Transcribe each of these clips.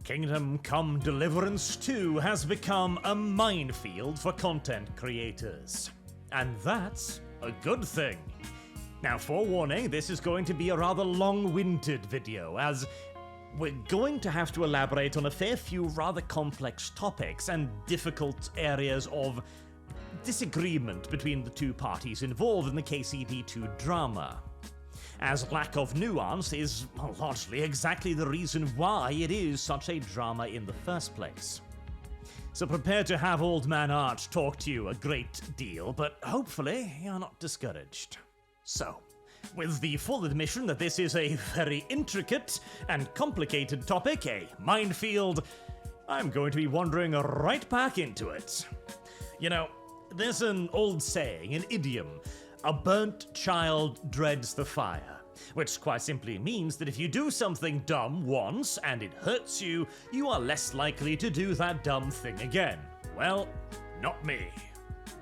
Kingdom Come Deliverance 2 has become a minefield for content creators. And that's a good thing. Now, forewarning, this is going to be a rather long-winded video, as we're going to have to elaborate on a fair few rather complex topics and difficult areas of disagreement between the two parties involved in the KCD 2 drama, as lack of nuance is largely exactly the reason why it is such a drama in the first place. So prepare to have Old Man Arch talk to you a great deal, but hopefully you're not discouraged. So, with the full admission that this is a very intricate and complicated topic, a minefield, I'm going to be wandering right back into it. You know, there's an old saying, an idiom, a burnt child dreads the fire, which quite simply means that if you do something dumb once and it hurts you, you are less likely to do that dumb thing again. Well, not me.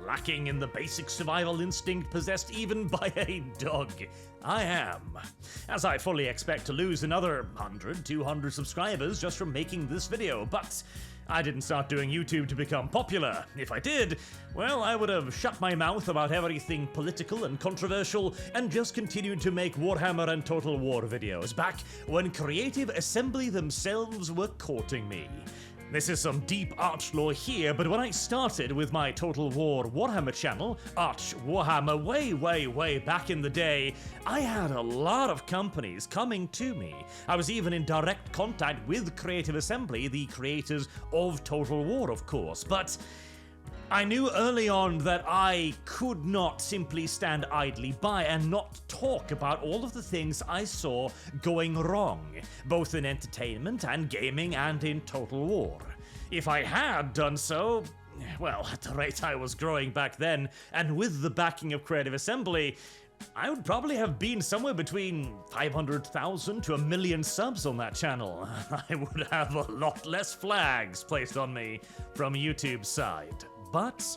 Lacking in the basic survival instinct possessed even by a dog, I am. As I fully expect to lose another 100, 200 subscribers just from making this video, but I didn't start doing YouTube to become popular. If I did, well, I would have shut my mouth about everything political and controversial and just continued to make Warhammer and Total War videos back when Creative Assembly themselves were courting me. This is some deep Arch lore here, but when I started with my Total War Warhammer channel, Arch Warhammer way back in the day, I had a lot of companies coming to me. I was even in direct contact with Creative Assembly, the creators of Total War, of course, but I knew early on that I could not simply stand idly by and not talk about all of the things I saw going wrong, both in entertainment and gaming and in Total War. If I had done so, well, at the rate I was growing back then, and with the backing of Creative Assembly, I would probably have been somewhere between 500,000 to 1 million subs on that channel. I would have a lot less flags placed on me from YouTube's side. But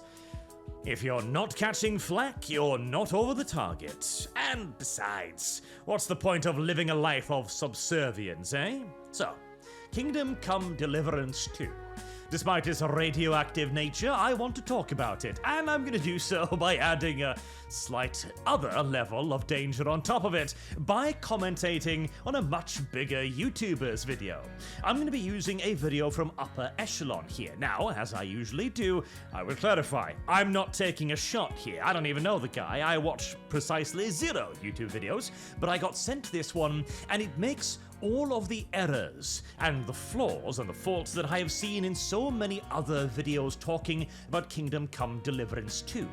if you're not catching flack, you're not over the target. And besides, what's the point of living a life of subservience, eh? So, Kingdom Come Deliverance 2. Despite its radioactive nature, I want to talk about it, and I'm going to do so by adding a slight other level of danger on top of it, by commentating on a much bigger YouTuber's video. I'm going to be using a video from Upper Echelon here. Now, as I usually do, I will clarify, I'm not taking a shot here. I don't even know the guy. I watch precisely 0 YouTube videos, but I got sent this one, and it makes all of the errors and the flaws and the faults that I have seen in so many other videos talking about Kingdom Come Deliverance 2.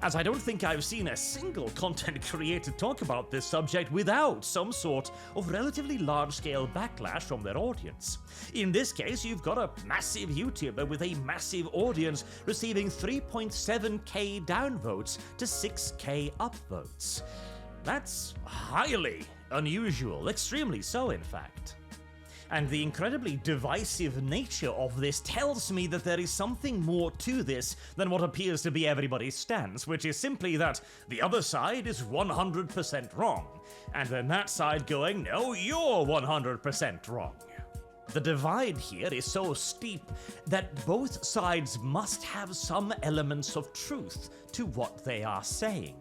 As I don't think I've seen a single content creator talk about this subject without some sort of relatively large-scale backlash from their audience. In this case, you've got a massive YouTuber with a massive audience receiving 3.7k downvotes to 6k upvotes. That's highly unusual, extremely so in fact. And the incredibly divisive nature of this tells me that there is something more to this than what appears to be everybody's stance, which is simply that the other side is 100% wrong, and then that side going, no, you're 100% wrong. The divide here is so steep that both sides must have some elements of truth to what they are saying.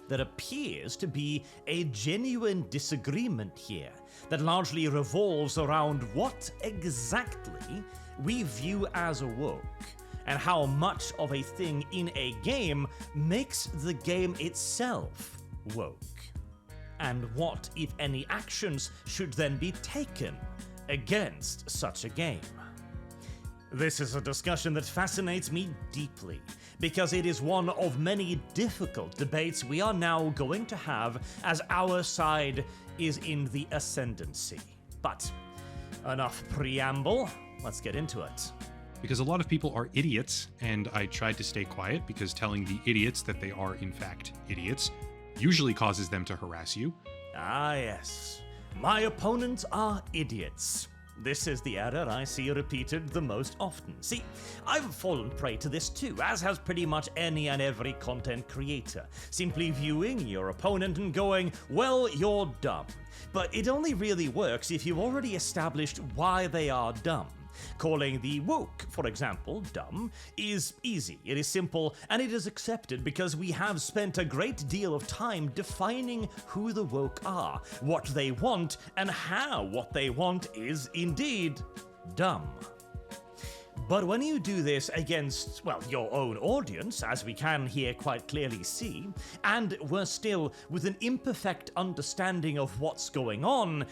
There appears to be a genuine disagreement here that largely revolves around what exactly we view as woke, and how much of a thing in a game makes the game itself woke, and what, if any, actions should then be taken against such a game. This is a discussion that fascinates me deeply, because it is one of many difficult debates we are now going to have as our side is in the ascendancy. But enough preamble, let's get into it. Because a lot of people are idiots, and I tried to stay quiet because telling the idiots that they are in fact idiots usually causes them to harass you. Ah yes, my opponents are idiots. This is the error I see repeated the most often. See, I've fallen prey to this too, as has pretty much any and every content creator. Simply viewing your opponent and going, well, you're dumb. But it only really works if you've already established why they are dumb. Calling the woke, for example, dumb, is easy, it is simple, and it is accepted because we have spent a great deal of time defining who the woke are, what they want, and how what they want is indeed dumb. But when you do this against, well, your own audience, as we can here quite clearly see, and we're still with an imperfect understanding of what's going on,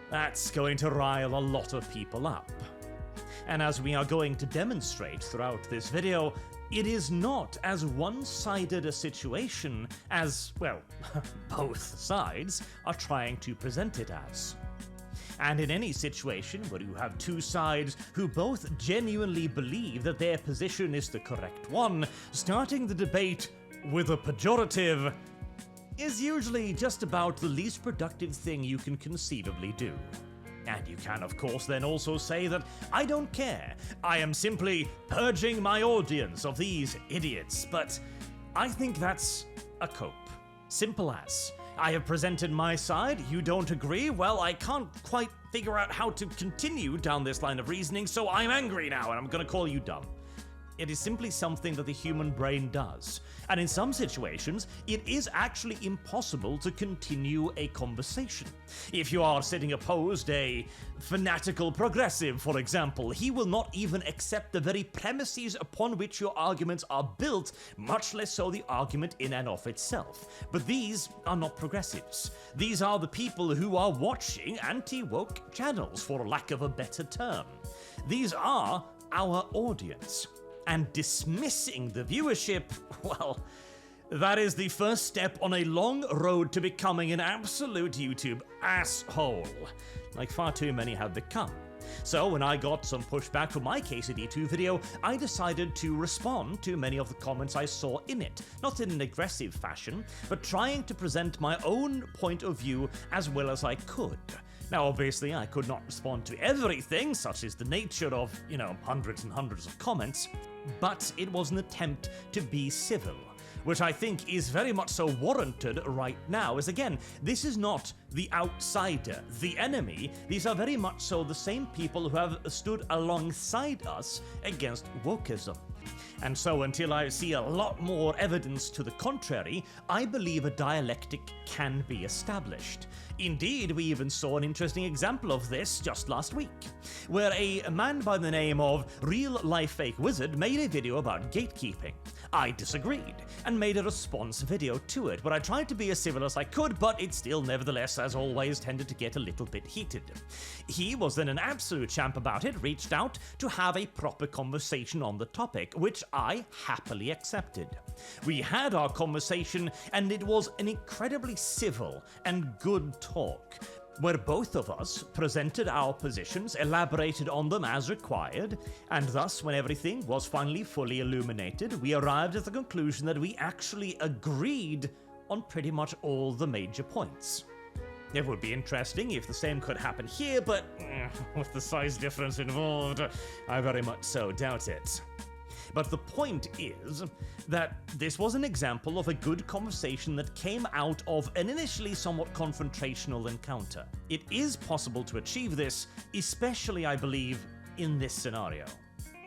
that's going to rile a lot of people up. And as we are going to demonstrate throughout this video, it is not as one-sided a situation as, well, both sides are trying to present it as. And in any situation where you have two sides who both genuinely believe that their position is the correct one, starting the debate with a pejorative is usually just about the least productive thing you can conceivably do. And you can, of course, then also say that I don't care, I am simply purging my audience of these idiots, but I think that's a cope. Simple as. I have presented my side, you don't agree, well, I can't quite figure out how to continue down this line of reasoning, so I'm angry now and I'm gonna call you dumb. It is simply something that the human brain does. And in some situations, it is actually impossible to continue a conversation. If you are sitting opposed a fanatical progressive, for example, he will not even accept the very premises upon which your arguments are built, much less so the argument in and of itself. But these are not progressives. These are the people who are watching anti-woke channels, for lack of a better term. These are our audience. And dismissing the viewership, well, that is the first step on a long road to becoming an absolute YouTube asshole, like far too many have become. So when I got some pushback for my KCD 2 video, I decided to respond to many of the comments I saw in it, not in an aggressive fashion, but trying to present my own point of view as well as I could. Now, obviously, I could not respond to everything, such is the nature of, hundreds and hundreds of comments, but it was an attempt to be civil, which I think is very much so warranted right now, as again, this is not the outsider, the enemy, these are very much so the same people who have stood alongside us against wokeism. And so until I see a lot more evidence to the contrary, I believe a dialectic can be established. Indeed, we even saw an interesting example of this just last week, where a man by the name of Real Life Fake Wizard made a video about gatekeeping. I disagreed, and made a response video to it, where I tried to be as civil as I could, but it still nevertheless, as always, tended to get a little bit heated. He was then an absolute champ about it, reached out to have a proper conversation on the topic, which I happily accepted. We had our conversation, and it was an incredibly civil and good talk, where both of us presented our positions, elaborated on them as required, and thus, when everything was finally fully illuminated, we arrived at the conclusion that we actually agreed on pretty much all the major points. It would be interesting if the same could happen here, but with the size difference involved, I very much so doubt it. But the point is that this was an example of a good conversation that came out of an initially somewhat confrontational encounter. It is possible to achieve this, especially, I believe, in this scenario.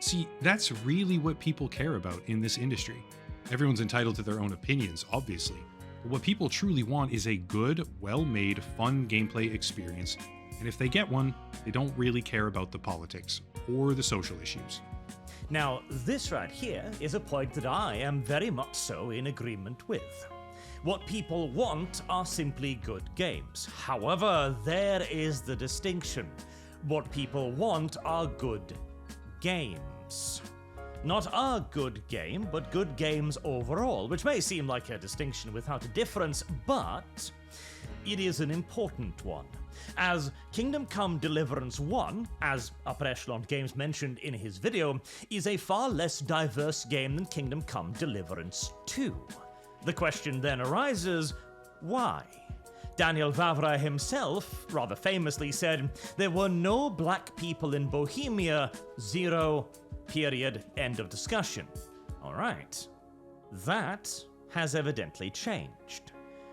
See, that's really what people care about in this industry. Everyone's entitled to their own opinions, obviously. But what people truly want is a good, well-made, fun gameplay experience. And if they get one, they don't really care about the politics or the social issues. Now, this right here is a point that I am very much so in agreement with. What people want are simply good games. However, there is the distinction. What people want are good games. Not a good game, but good games overall, which may seem like a distinction without a difference, but it is an important one. As Kingdom Come Deliverance 1, as Upper Echelon Games mentioned in his video, is a far less diverse game than Kingdom Come Deliverance 2. The question then arises, why? Daniel Vavra himself rather famously said, "There were no black people in Bohemia, 0, period, end of discussion." Alright. That has evidently changed.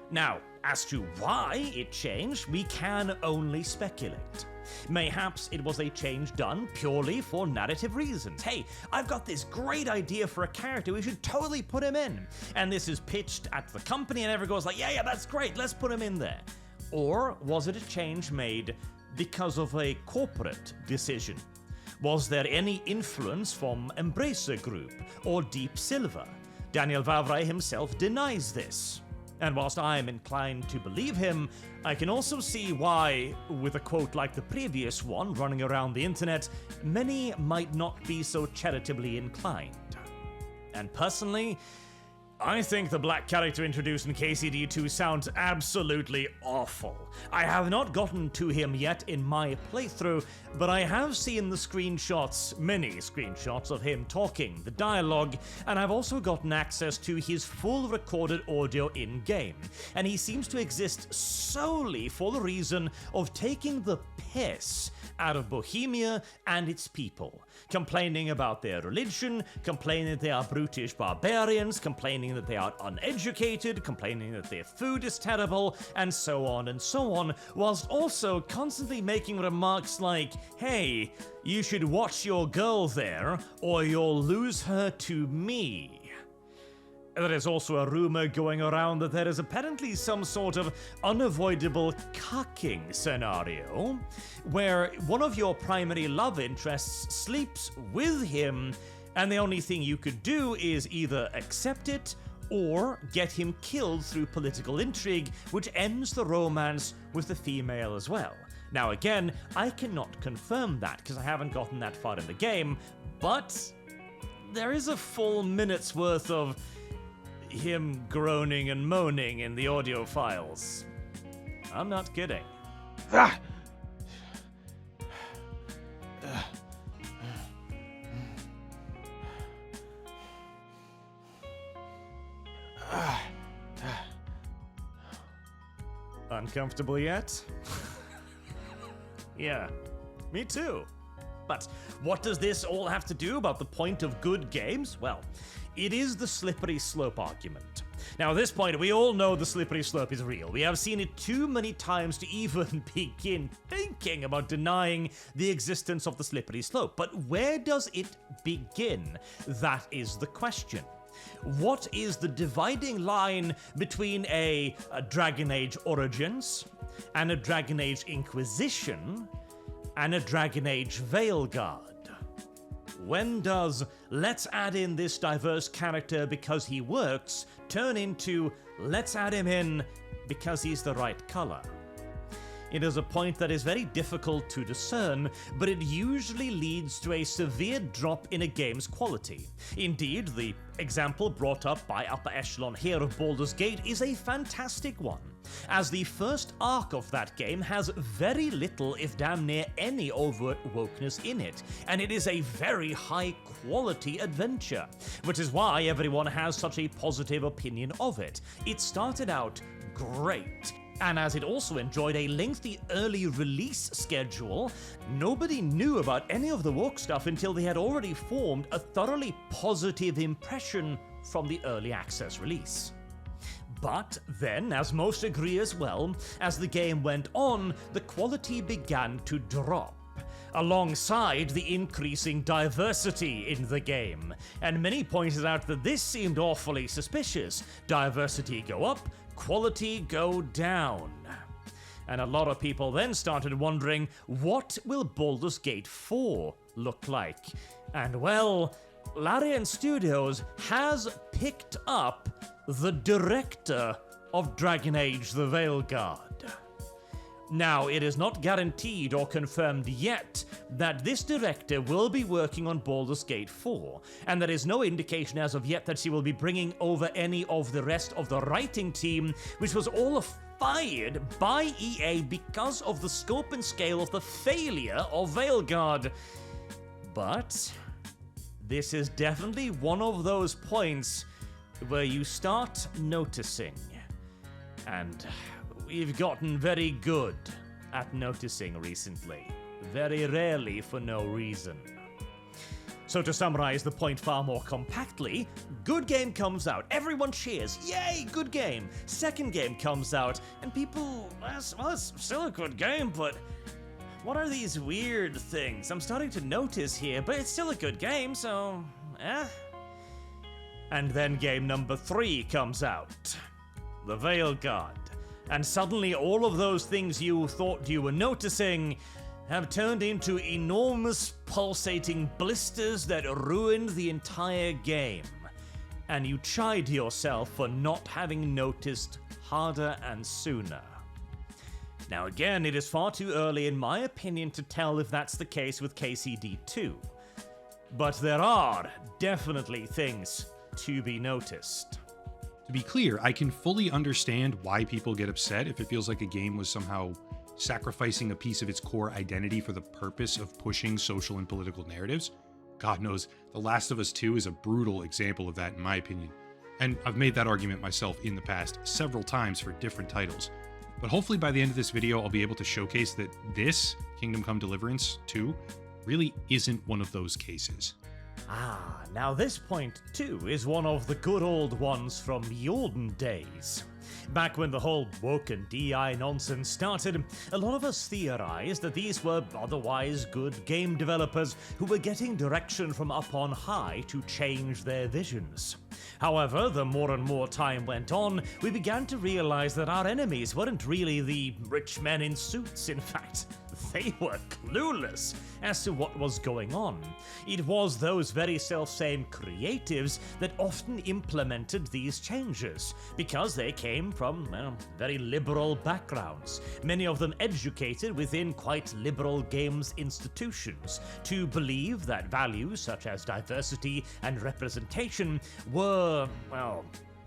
Now, as to why it changed, we can only speculate. Mayhaps it was a change done purely for narrative reasons. Hey, I've got this great idea for a character, we should totally put him in. And this is pitched at the company and everyone goes like, yeah, that's great, let's put him in there. Or was it a change made because of a corporate decision? Was there any influence from Embracer Group or Deep Silver? Daniel Vavra himself denies this. And whilst I am inclined to believe him, I can also see why, with a quote like the previous one running around the internet, many might not be so charitably inclined. And personally, I think the black character introduced in KCD 2 sounds absolutely awful. I have not gotten to him yet in my playthrough, but I have seen the screenshots, many screenshots of him talking, the dialogue, and I've also gotten access to his full recorded audio in-game, and he seems to exist solely for the reason of taking the piss out of Bohemia and its people, complaining about their religion, complaining that they are brutish barbarians, complaining that they are uneducated, complaining that their food is terrible, and so on, whilst also constantly making remarks like, hey, you should watch your girl there, or you'll lose her to me. There is also a rumor going around that there is apparently some sort of unavoidable cucking scenario, where one of your primary love interests sleeps with him, and the only thing you could do is either accept it or get him killed through political intrigue, which ends the romance with the female as well. Now again, I cannot confirm that because I haven't gotten that far in the game, but there is a full minute's worth of him groaning and moaning in the audio files. I'm not kidding. Uncomfortable yet? Yeah, me too. But what does this all have to do about the point of good games? Well, it is the slippery slope argument. Now, at this point, we all know the slippery slope is real. We have seen it too many times to even begin thinking about denying the existence of the slippery slope. But where does it begin? That is the question. What is the dividing line between a Dragon Age Origins and a Dragon Age Inquisition and a Dragon Age Veilguard? When does let's add in this diverse character because he works turn into let's add him in because he's the right color? It is a point that is very difficult to discern, but it usually leads to a severe drop in a game's quality. Indeed, the example brought up by Upper Echelon here of Baldur's Gate is a fantastic one, as the first arc of that game has very little, if damn near any, overt wokeness in it, and it is a very high-quality adventure, which is why everyone has such a positive opinion of it. It started out great, and as it also enjoyed a lengthy early release schedule, nobody knew about any of the woke stuff until they had already formed a thoroughly positive impression from the early access release. But then, as most agree as well, as the game went on, the quality began to drop, alongside the increasing diversity in the game, and many pointed out that this seemed awfully suspicious. Diversity go up, quality go down. And a lot of people then started wondering, what will Baldur's Gate 4 look like? And well, Larian Studios has picked up the director of Dragon Age the Veilguard. Now, it is not guaranteed or confirmed yet that this director will be working on Baldur's Gate 4, and there is no indication as of yet that she will be bringing over any of the rest of the writing team, which was all fired by EA because of the scope and scale of the failure of Veilguard. But this is definitely one of those points where you start noticing, and we've gotten very good at noticing recently. Very rarely for no reason. So to summarize the point far more compactly, good game comes out, everyone cheers, yay, good game. Second game comes out, and people, well, it's still a good game, but what are these weird things I'm starting to notice here, but it's still a good game, so, And then game number 3 comes out, The Veil Guard, and suddenly all of those things you thought you were noticing have turned into enormous pulsating blisters that ruined the entire game, and you chide yourself for not having noticed harder and sooner. Now again, it is far too early in my opinion to tell if that's the case with KCD 2, but there are definitely things to be noticed. To be clear, I can fully understand why people get upset if it feels like a game was somehow sacrificing a piece of its core identity for the purpose of pushing social and political narratives. God knows, The Last of Us 2 is a brutal example of that in my opinion. And I've made that argument myself in the past several times for different titles. But hopefully by the end of this video, I'll be able to showcase that this, Kingdom Come Deliverance 2, really isn't one of those cases. Now this point too is one of the good old ones from the olden days. Back when the whole woke and DI nonsense started, a lot of us theorized that these were otherwise good game developers who were getting direction from up on high to change their visions. However, the more and more time went on, we began to realize that our enemies weren't really the rich men in suits. In fact, they were clueless as to what was going on. It was those very self-same creatives that often implemented these changes, because they came from, very liberal backgrounds, many of them educated within quite liberal games institutions, to believe that values such as diversity and representation were,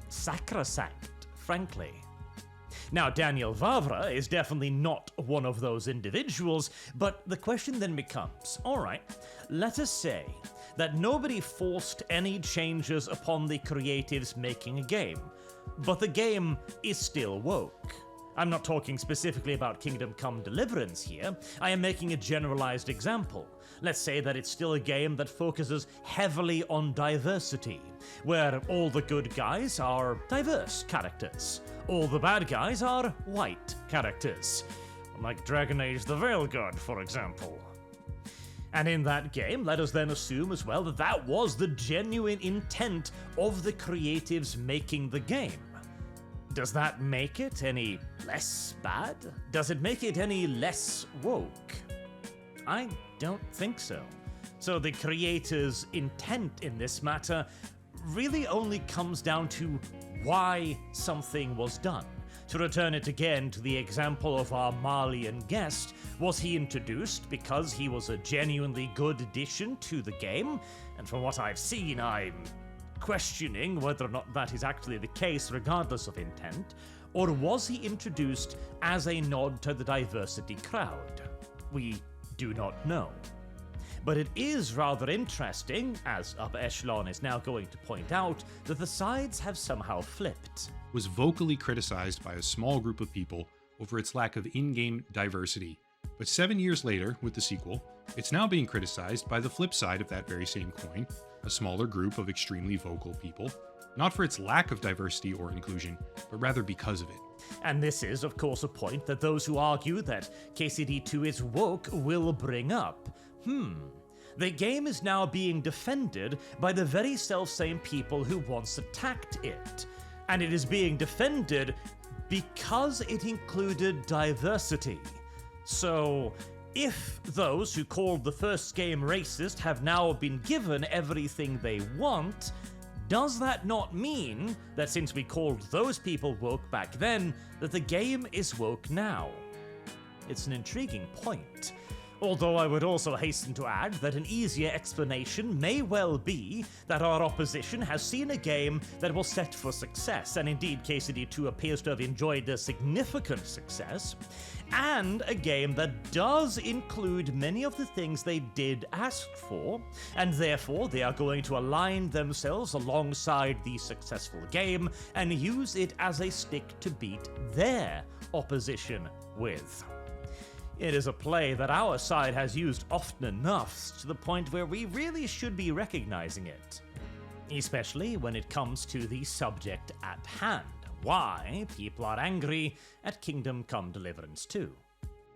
sacrosanct, frankly. Now, Daniel Vavra is definitely not one of those individuals, but the question then becomes, alright, let us say that nobody forced any changes upon the creatives making a game, but the game is still woke. I'm not talking specifically about Kingdom Come Deliverance here, I am making a generalized example. Let's say that it's still a game that focuses heavily on diversity, where all the good guys are diverse characters, all the bad guys are white characters, like Dragon Age the Veil Guard, for example. And in that game, let us then assume as well that that was the genuine intent of the creatives making the game. Does that make it any less bad? Does it make it any less woke? I don't think so. So the creators' intent in this matter really only comes down to why something was done. To return it again to the example of our Malian guest, was he introduced because he was a genuinely good addition to the game? And from what I've seen, I'm questioning whether or not that is actually the case regardless of intent. Or was he introduced as a nod to the diversity crowd? We do not know. But it is rather interesting, as Upper Echelon is now going to point out, that the sides have somehow flipped. Was vocally criticized by a small group of people over its lack of in-game diversity. But 7 years later, with the sequel, it's now being criticized by the flip side of that very same coin, a smaller group of extremely vocal people, not for its lack of diversity or inclusion, but rather because of it. And this is, of course, a point that those who argue that KCD 2 is woke will bring up. The game is now being defended by the very self-same people who once attacked it. And it is being defended because it included diversity. So, if those who called the first game racist have now been given everything they want, does that not mean that since we called those people woke back then, that the game is woke now? It's an intriguing point. Although I would also hasten to add that an easier explanation may well be that our opposition has seen a game that was set for success, and indeed KCD 2 appears to have enjoyed a significant success, and a game that does include many of the things they did ask for, and therefore they are going to align themselves alongside the successful game and use it as a stick to beat their opposition with. It is a play that our side has used often enough to the point where we really should be recognizing it, especially when it comes to the subject at hand. Why people are angry at Kingdom Come Deliverance 2.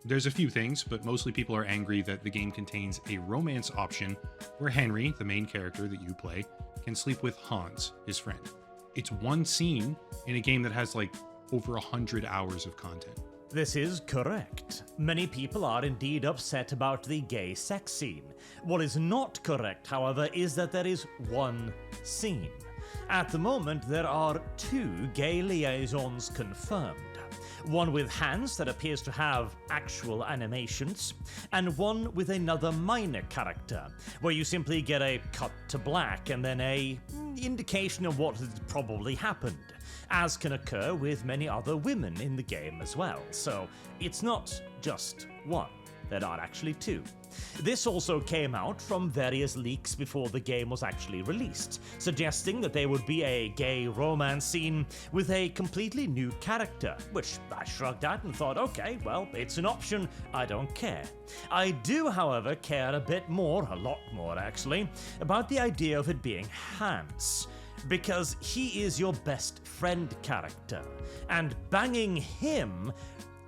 There's a few things, but mostly people are angry that the game contains a romance option where Henry, the main character that you play, can sleep with Hans, his friend. It's one scene in a game that has like over 100 hours of content. This is correct. Many people are indeed upset about the gay sex scene. What is not correct, however, is that there is one scene. At the moment, there are 2 gay liaisons confirmed. One with Hans that appears to have actual animations, and one with another minor character, where you simply get a cut to black and then a indication of what has probably happened, as can occur with many other women in the game as well. So it's not just one, there are actually 2. This also came out from various leaks before the game was actually released, suggesting that there would be a gay romance scene with a completely new character, which I shrugged at and thought, okay, well, it's an option, I don't care. I do, however, care a bit more, a lot more actually, about the idea of it being Hans, because he is your best friend character, and banging him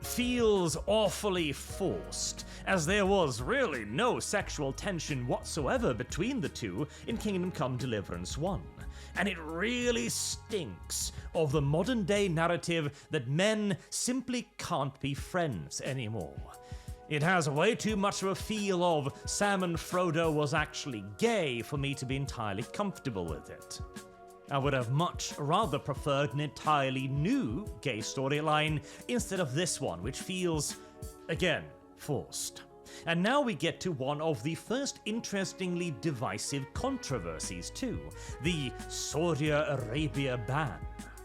feels awfully forced, as there was really no sexual tension whatsoever between the two in Kingdom Come Deliverance 1. And it really stinks of the modern day narrative that men simply can't be friends anymore. It has way too much of a feel of Sam and Frodo was actually gay for me to be entirely comfortable with it. I would have much rather preferred an entirely new gay storyline instead of this one, which feels, again, forced. And now we get to one of the first interestingly divisive controversies too, the Saudi Arabia ban.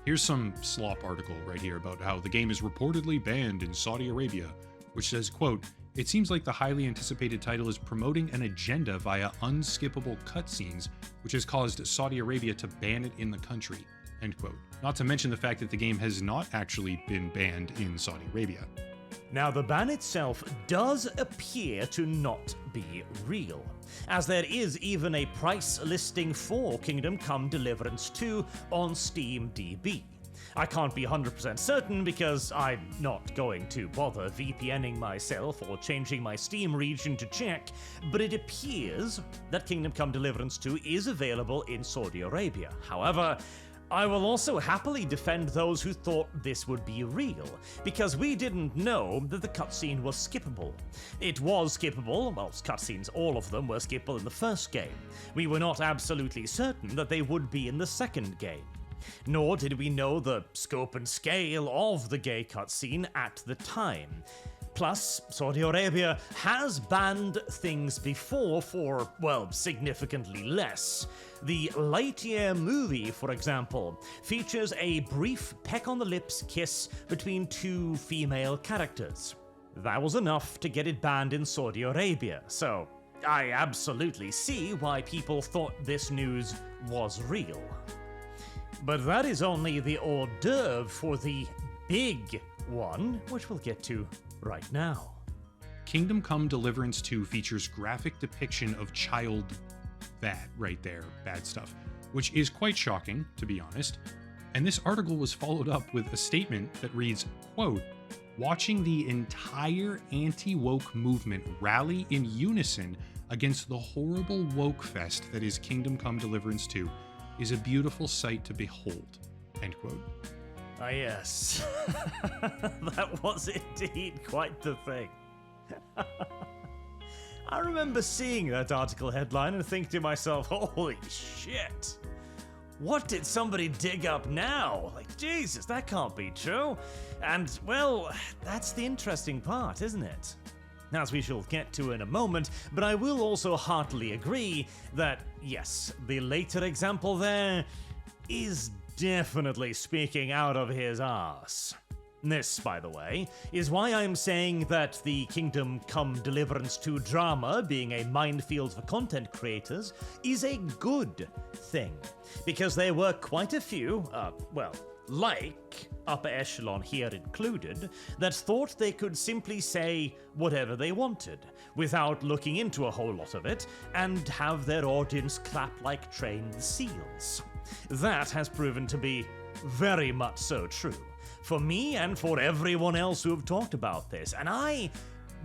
Here's some slop article right here about how the game is reportedly banned in Saudi Arabia, which says, quote, "It seems like the highly anticipated title is promoting an agenda via unskippable cutscenes, which has caused Saudi Arabia to ban it in the country," end quote. Not to mention the fact that the game has not actually been banned in Saudi Arabia. Now, the ban itself does appear to not be real, as there is even a price listing for Kingdom Come Deliverance 2 on SteamDB. I can't be 100% certain because I'm not going to bother VPNing myself or changing my Steam region to check, but it appears that Kingdom Come Deliverance 2 is available in Saudi Arabia. However, I will also happily defend those who thought this would be real, because we didn't know that the cutscene was skippable. It was skippable, well, cutscenes, all of them were skippable in the first game. We were not absolutely certain that they would be in the second game. Nor did we know the scope and scale of the gay cutscene at the time. Plus, Saudi Arabia has banned things before for, well, significantly less. The Lightyear movie, for example, features a brief peck-on-the-lips kiss between 2 female characters. That was enough to get it banned in Saudi Arabia, so I absolutely see why people thought this news was real. But that is only the hors d'oeuvre for the big one, which we'll get to right now. Kingdom Come Deliverance 2 features graphic depiction of that right there, bad stuff, which is quite shocking, to be honest. And this article was followed up with a statement that reads, quote, "Watching the entire anti-woke movement rally in unison against the horrible woke fest that is Kingdom Come Deliverance 2 is a beautiful sight to behold," end quote. Ah, yes. That was indeed quite the thing. I remember seeing that article headline and thinking to myself, holy shit. What did somebody dig up now? Like, Jesus, that can't be true. And, well, that's the interesting part, isn't it? as we shall get to in a moment, but I will also heartily agree that, yes, the later example there is definitely speaking out of his arse. This, by the way, is why I'm saying that the Kingdom Come Deliverance 2 drama being a minefield for content creators is a good thing, because there were quite a few, like Upper Echelon here included, that thought they could simply say whatever they wanted, without looking into a whole lot of it, and have their audience clap like trained seals. That has proven to be very much so true, for me and for everyone else who have talked about this, and I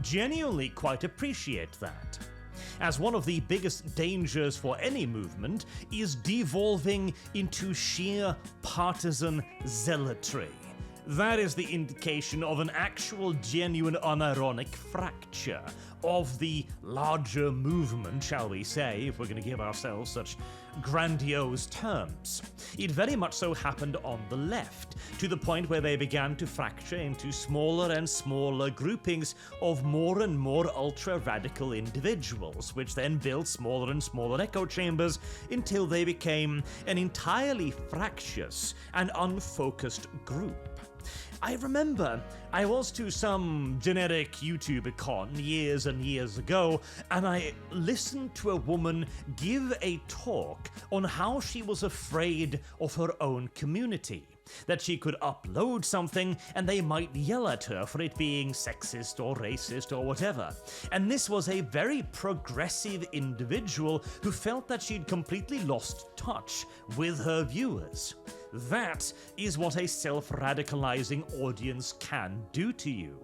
genuinely quite appreciate that. As one of the biggest dangers for any movement is devolving into sheer partisan zealotry. That is the indication of an actual genuine unironic fracture of the larger movement, shall we say, if we're going to give ourselves such grandiose terms. It very much so happened on the left, to the point where they began to fracture into smaller and smaller groupings of more and more ultra-radical individuals, which then built smaller and smaller echo chambers until they became an entirely fractious and unfocused group. I remember I was to some generic YouTube con years and years ago, and I listened to a woman give a talk on how she was afraid of her own community. That she could upload something and they might yell at her for it being sexist or racist or whatever. And this was a very progressive individual who felt that she'd completely lost touch with her viewers. That is what a self-radicalizing audience can do to you.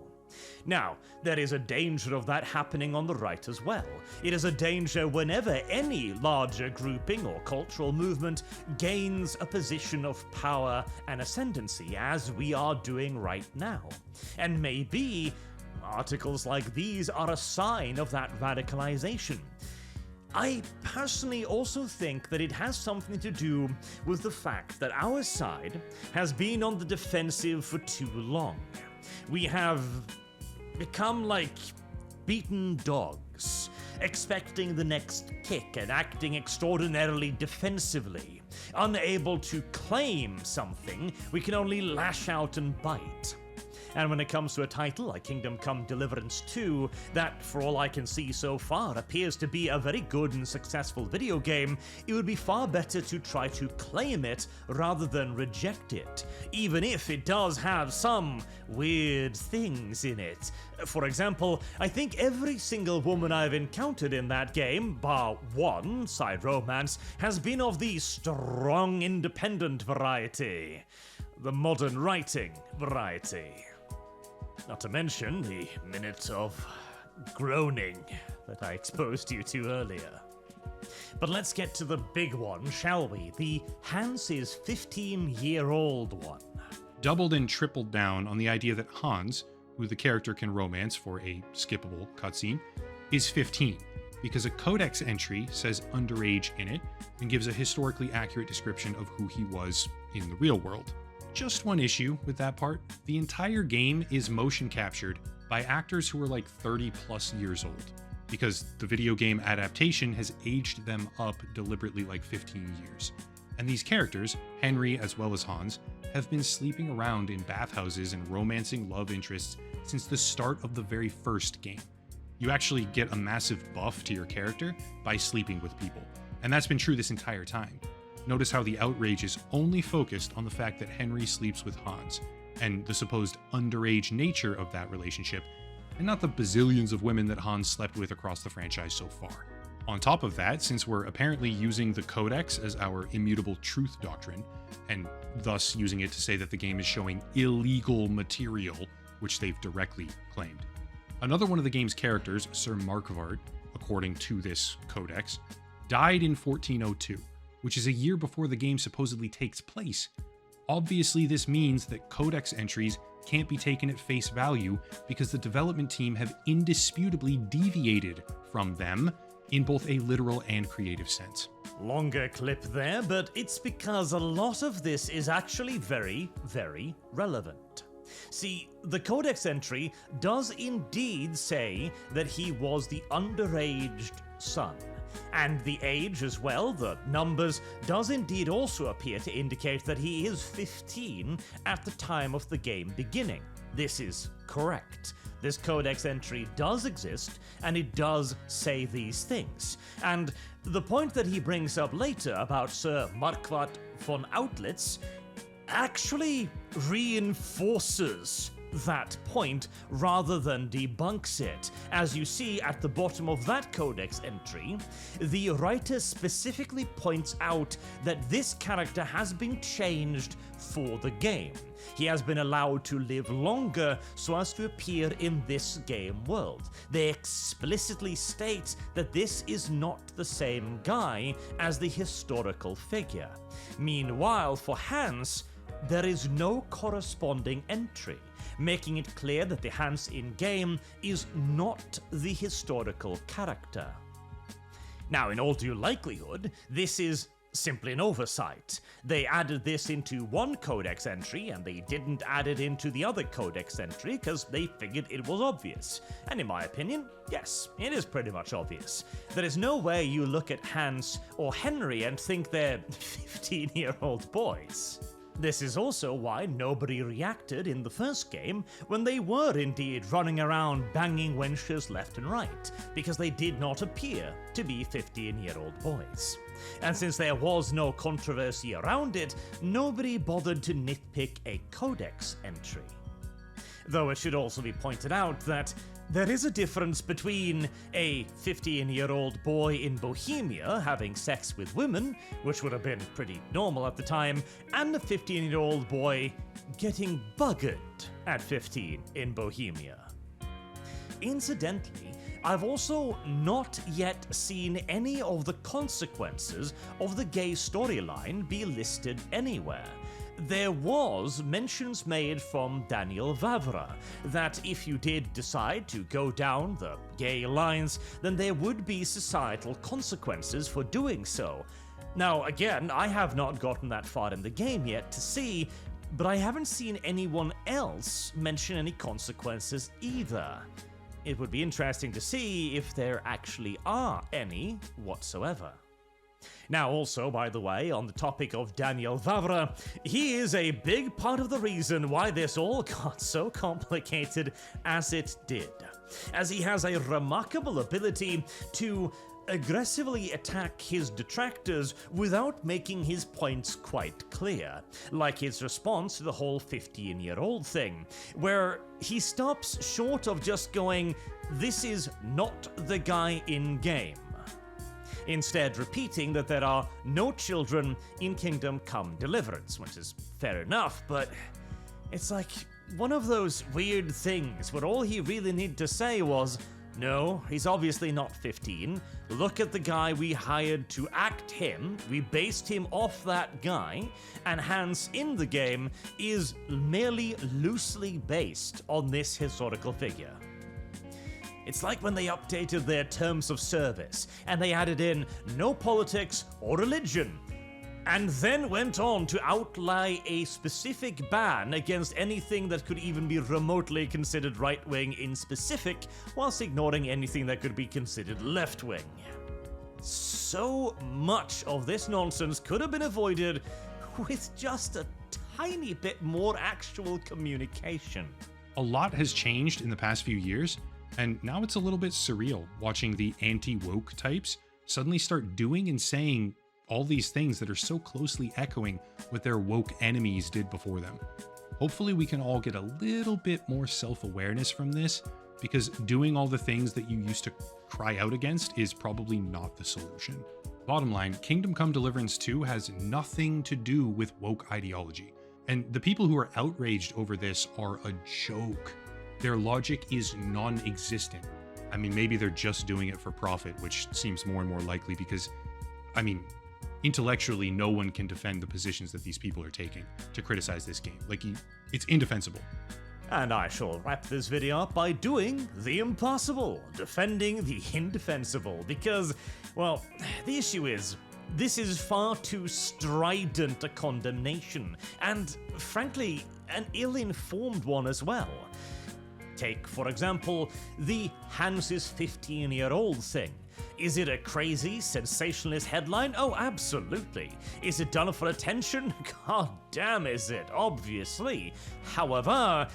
Now, there is a danger of that happening on the right as well. It is a danger whenever any larger grouping or cultural movement gains a position of power and ascendancy, as we are doing right now. And maybe articles like these are a sign of that radicalization. I personally also think that it has something to do with the fact that our side has been on the defensive for too long. We have become like beaten dogs, expecting the next kick and acting extraordinarily defensively. Unable to claim something, we can only lash out and bite. And when it comes to a title like Kingdom Come Deliverance 2, that, for all I can see so far, appears to be a very good and successful video game, it would be far better to try to claim it rather than reject it, even if it does have some weird things in it. For example, I think every single woman I've encountered in that game, bar one, side romance, has been of the strong independent variety. The modern writing variety. Not to mention the minute of groaning that I exposed you to earlier. But let's get to the big one, shall we? The Hans's 15-year-old one. Doubled and tripled down on the idea that Hans, who the character can romance for a skippable cutscene, is 15, because a codex entry says underage in it and gives a historically accurate description of who he was in the real world. Just one issue with that part: the entire game is motion captured by actors who are like 30 plus years old, because the video game adaptation has aged them up deliberately like 15 years. And these characters, Henry as well as Hans, have been sleeping around in bathhouses and romancing love interests since the start of the very first game. You actually get a massive buff to your character by sleeping with people, and that's been true this entire time. Notice how the outrage is only focused on the fact that Henry sleeps with Hans, and the supposed underage nature of that relationship, and not the bazillions of women that Hans slept with across the franchise so far. On top of that, since we're apparently using the Codex as our immutable truth doctrine, and thus using it to say that the game is showing illegal material, which they've directly claimed. Another one of the game's characters, Sir Markvart, according to this Codex, died in 1402. Which is a year before the game supposedly takes place. Obviously, this means that Codex entries can't be taken at face value because the development team have indisputably deviated from them in both a literal and creative sense. Longer clip there, but it's because a lot of this is actually very, very relevant. See, the codex entry does indeed say that he was the underaged son. And the age as well, the numbers, does indeed also appear to indicate that he is 15 at the time of the game beginning. This is correct. This codex entry does exist, and it does say these things. And the point that he brings up later about Sir Marquardt von Outlets actually reinforces that point rather than debunks it. As you see at the bottom of that codex entry, the writer specifically points out that this character has been changed for the game. He has been allowed to live longer so as to appear in this game world. They explicitly state that this is not the same guy as the historical figure. Meanwhile, for Hans, there is no corresponding entry, making it clear that the Hans in-game is not the historical character. Now, in all due likelihood, this is simply an oversight. They added this into one codex entry and they didn't add it into the other codex entry because they figured it was obvious. And in my opinion, yes, it is pretty much obvious. There is no way you look at Hans or Henry and think they're 15-year-old boys. This is also why nobody reacted in the first game when they were indeed running around banging wenches left and right, because they did not appear to be 15-year-old boys. And since there was no controversy around it, nobody bothered to nitpick a codex entry. Though it should also be pointed out that there is a difference between a 15-year-old boy in Bohemia having sex with women, which would have been pretty normal at the time, and a 15-year-old boy getting buggered at 15 in Bohemia. Incidentally, I've also not yet seen any of the consequences of the gay storyline be listed anywhere. There was mentions made from Daniel Vavra that if you did decide to go down the gay lines, then there would be societal consequences for doing so. Now, again, I have not gotten that far in the game yet to see, but I haven't seen anyone else mention any consequences either. It would be interesting to see if there actually are any whatsoever. Now also, by the way, on the topic of Daniel Vavra, he is a big part of the reason why this all got so complicated as it did, as he has a remarkable ability to aggressively attack his detractors without making his points quite clear, like his response to the whole 15-year-old thing, where he stops short of just going, "This is not the guy in-game," instead repeating that there are no children in Kingdom Come Deliverance, which is fair enough, but it's like one of those weird things where all he really needed to say was, "No, he's obviously not 15. Look at the guy we hired to act him. We based him off that guy, and Hans in the game is merely loosely based on this historical figure." It's like when they updated their terms of service and they added in no politics or religion, and then went on to outlay a specific ban against anything that could even be remotely considered right-wing in specific, whilst ignoring anything that could be considered left-wing. So much of this nonsense could have been avoided with just a tiny bit more actual communication. A lot has changed in the past few years, and now it's a little bit surreal watching the anti-woke types suddenly start doing and saying all these things that are so closely echoing what their woke enemies did before them. Hopefully we can all get a little bit more self-awareness from this, because doing all the things that you used to cry out against is probably not the solution. Bottom line, Kingdom Come Deliverance 2 has nothing to do with woke ideology, and the people who are outraged over this are a joke. Their logic is non-existent. I mean, maybe they're just doing it for profit, which seems more and more likely because, I mean, intellectually, no one can defend the positions that these people are taking to criticize this game. Like, it's indefensible. And I shall wrap this video up by doing the impossible, defending the indefensible, because, well, the issue is, this is far too strident a condemnation, and frankly, an ill-informed one as well. Take, for example, the Hans is 15-year-old thing. Is it a crazy, sensationalist headline? Oh, absolutely. Is it done for attention? God damn is it, obviously. However,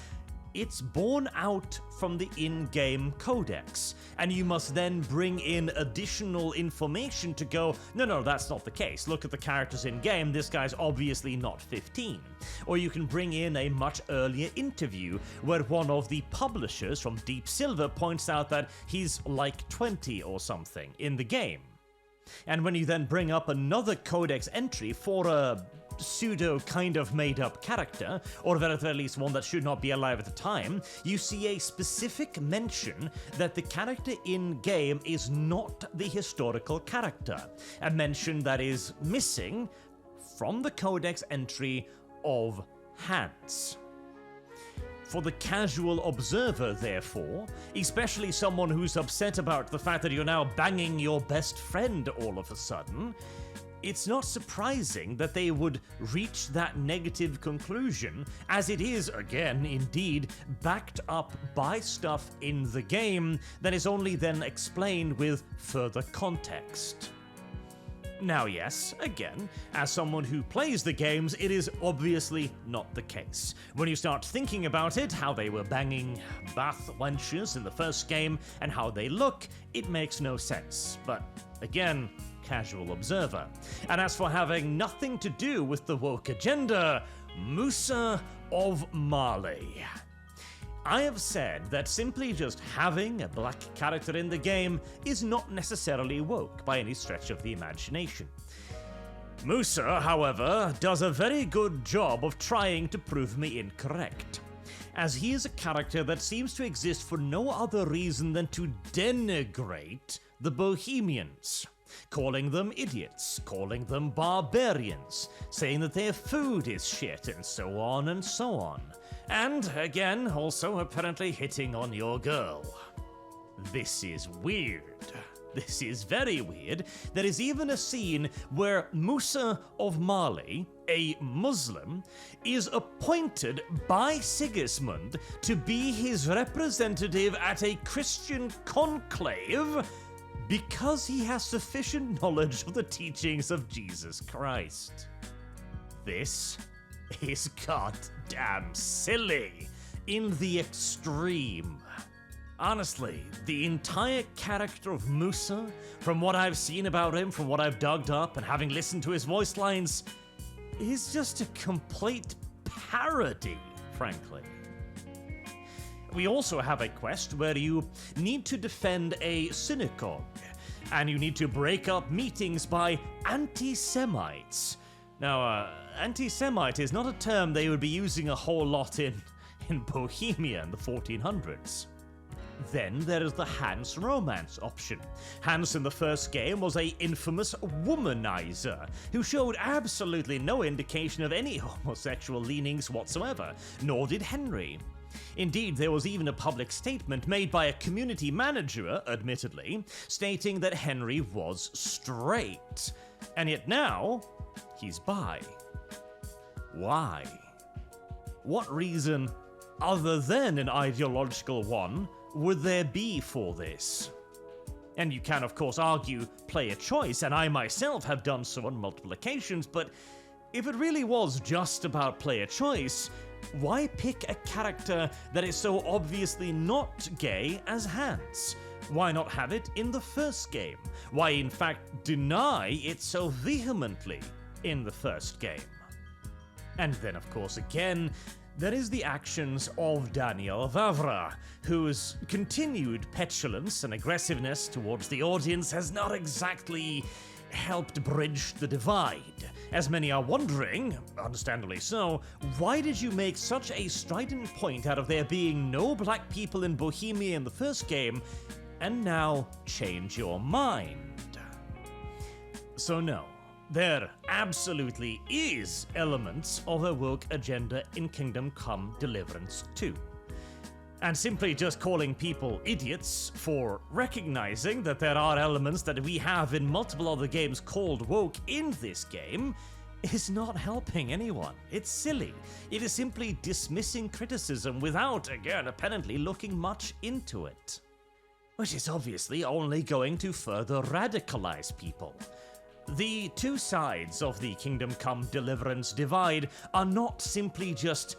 it's born out from the in-game codex, and you must then bring in additional information to go, no, that's not the case. Look at the characters in-game, this guy's obviously not 15. Or you can bring in a much earlier interview where one of the publishers from Deep Silver points out that he's like 20 or something in the game. And when you then bring up another codex entry for a pseudo kind of made up character, or at the very least one that should not be alive at the time, you see a specific mention that the character in game is not the historical character, a mention that is missing from the codex entry of Hans. For the casual observer, therefore, especially someone who's upset about the fact that you're now banging your best friend all of a sudden, it's not surprising that they would reach that negative conclusion, as it is, again, indeed, backed up by stuff in the game that is only then explained with further context. Now yes, again, as someone who plays the games, it is obviously not the case. When you start thinking about it, how they were banging bath wenches in the first game, and how they look, it makes no sense. But again, casual observer. And as for having nothing to do with the woke agenda, Musa of Mali. I have said that simply just having a black character in the game is not necessarily woke by any stretch of the imagination. Musa, however, does a very good job of trying to prove me incorrect, as he is a character that seems to exist for no other reason than to denigrate the Bohemians, calling them idiots, calling them barbarians, saying that their food is shit, and so on and so on. And, again, also apparently hitting on your girl. This is weird. This is very weird. There is even a scene where Musa of Mali, a Muslim, is appointed by Sigismund to be his representative at a Christian conclave because he has sufficient knowledge of the teachings of Jesus Christ. This is goddamn silly in the extreme. Honestly, the entire character of Musa, from what I've seen about him, from what I've dug up, and having listened to his voice lines, is just a complete parody, frankly. We also have a quest where you need to defend a synagogue, and you need to break up meetings by anti-Semites. Now, anti-Semite is not a term they would be using a whole lot in Bohemia in the 1400s. Then there is the Hans romance option. Hans in the first game was a infamous womanizer who showed absolutely no indication of any homosexual leanings whatsoever, nor did Henry. Indeed, there was even a public statement made by a community manager, admittedly, stating that Henry was straight. And yet now, he's bi. Why? What reason, other than an ideological one, would there be for this? And you can, of course, argue player choice, and I myself have done so on multiple occasions, but if it really was just about player choice, why pick a character that is so obviously not gay as Hans? Why not have it in the first game? Why, in fact, deny it so vehemently in the first game? And then, of course, again, there is the actions of Daniel Vavra, whose continued petulance and aggressiveness towards the audience has not exactly helped bridge the divide. As many are wondering, understandably so, why did you make such a strident point out of there being no black people in Bohemia in the first game, and now change your mind? So no, there absolutely is elements of a woke agenda in Kingdom Come Deliverance 2. And simply just calling people idiots for recognizing that there are elements that we have in multiple other games called woke in this game is not helping anyone. It's silly. It is simply dismissing criticism without, again, apparently looking much into it. Which is obviously only going to further radicalize people. The two sides of the Kingdom Come Deliverance divide are not simply just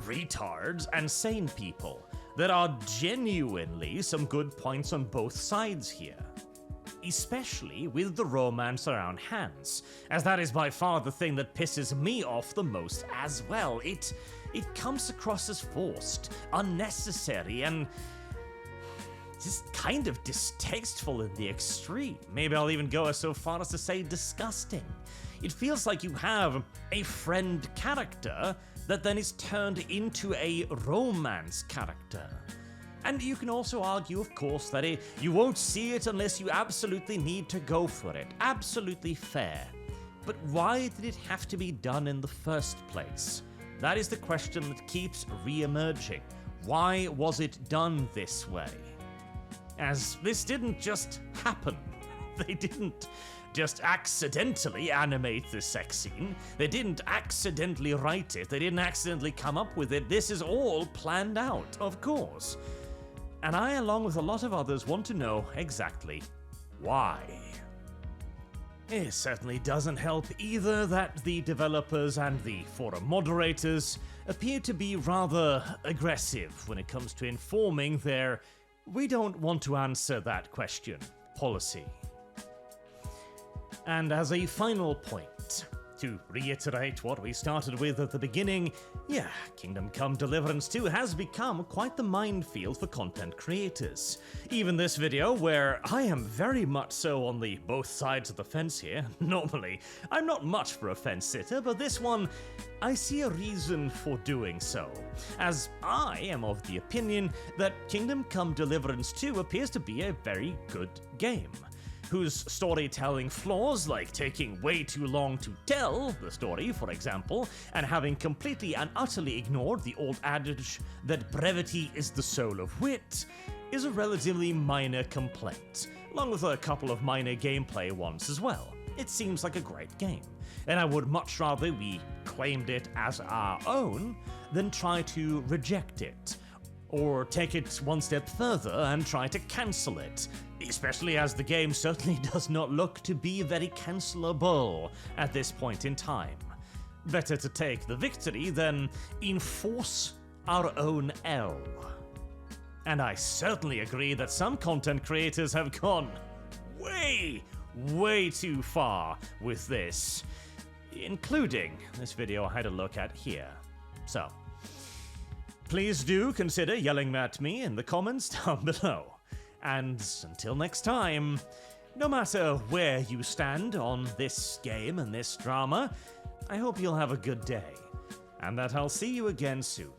retards and sane people. There are genuinely some good points on both sides here. Especially with the romance around Hans, as that is by far the thing that pisses me off the most as well. It comes across as forced, unnecessary, and just kind of distasteful in the extreme. Maybe I'll even go so far as to say disgusting. It feels like you have a friend character that then is turned into a romance character. And you can also argue, of course, that you won't see it unless you absolutely need to go for it. Absolutely fair. But why did it have to be done in the first place? That is the question that keeps re-emerging. Why was it done this way? As this didn't just happen. They didn't just accidentally animate this sex scene. They didn't accidentally write it. They didn't accidentally come up with it. This is all planned out, of course. And I, along with a lot of others, want to know exactly why. It certainly doesn't help either that the developers and the forum moderators appear to be rather aggressive when it comes to informing their "we don't want to answer that question" policy. And as a final point, to reiterate what we started with at the beginning, yeah, Kingdom Come Deliverance 2 has become quite the minefield for content creators. Even this video, where I am very much so on the both sides of the fence here. Normally, I'm not much for a fence sitter, but this one, I see a reason for doing so, as I am of the opinion that Kingdom Come Deliverance 2 appears to be a very good game, whose storytelling flaws, like taking way too long to tell the story, for example, and having completely and utterly ignored the old adage that brevity is the soul of wit, is a relatively minor complaint, along with a couple of minor gameplay ones as well. It seems like a great game, and I would much rather we claimed it as our own than try to reject it, or take it one step further and try to cancel it, especially as the game certainly does not look to be very cancelable at this point in time. Better to take the victory than enforce our own L. And I certainly agree that some content creators have gone way too far with this, including this video I had a look at here. So, please do consider yelling at me in the comments down below. And until next time, no matter where you stand on this game and this drama, I hope you'll have a good day, and that I'll see you again soon.